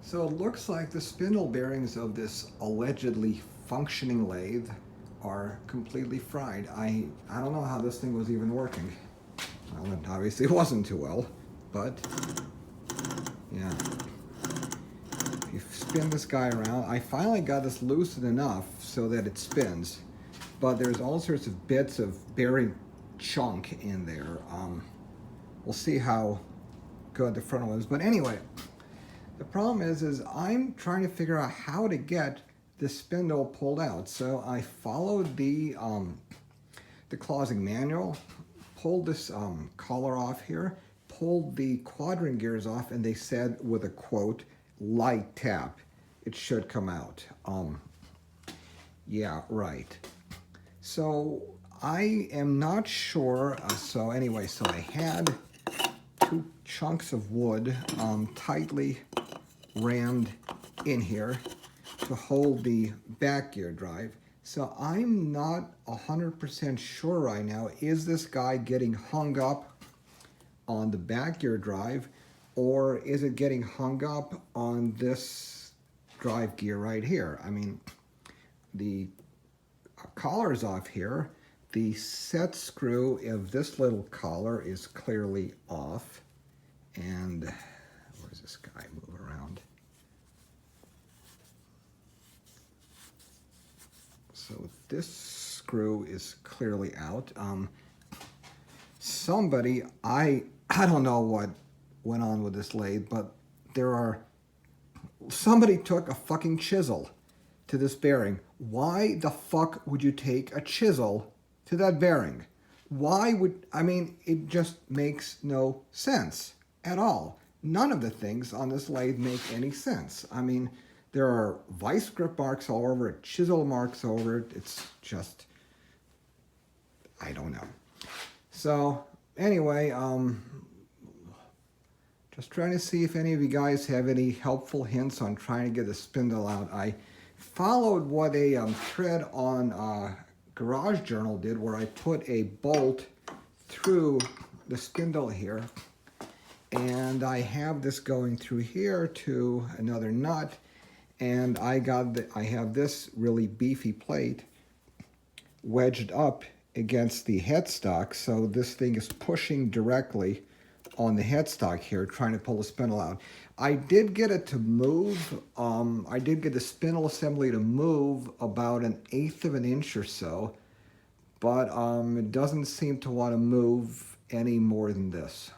So it looks like the spindle bearings of this allegedly functioning lathe are completely fried. I don't know how this thing was even working. Well, it obviously wasn't too well, but yeah. If you spin this guy around, I finally got this loosened enough so that it spins, but there's all sorts of bits of bearing chunk in there. We'll see how good the front one is, but anyway, the problem is I'm trying to figure out how to get the spindle pulled out. So I followed the closing manual, pulled this collar off here, pulled the quadrant gears off, and they said with a quote, light tap, it should come out. Yeah, right. So I am not sure. So anyway, so I had two chunks of wood tightly rammed in here to hold the back gear drive. So I'm not 100% sure right now, is this guy getting hung up on the back gear drive, or is it getting hung up on this drive gear right here? I mean, the collar's off here. The set screw of this little collar is clearly off. And where's this guy move around? So this screw is clearly out. Somebody, I don't know what went on with this lathe, but somebody took a fucking chisel to this bearing. Why the fuck would you take a chisel to that bearing? I mean, it just makes no sense at all. None of the things on this lathe make any sense. I mean, there are vice grip marks all over it, chisel marks over it. It's just, I don't know. So anyway, just trying to see if any of you guys have any helpful hints on trying to get the spindle out. I followed what a thread on Garage Journal did, where I put a bolt through the spindle here, and I have this going through here to another nut, and I have this really beefy plate wedged up against the headstock, so this thing is pushing directly on the headstock here, trying to pull the spindle out. I did get it to move. I did get the spindle assembly to move about 1/8 of an inch or so, but it doesn't seem to want to move any more than this.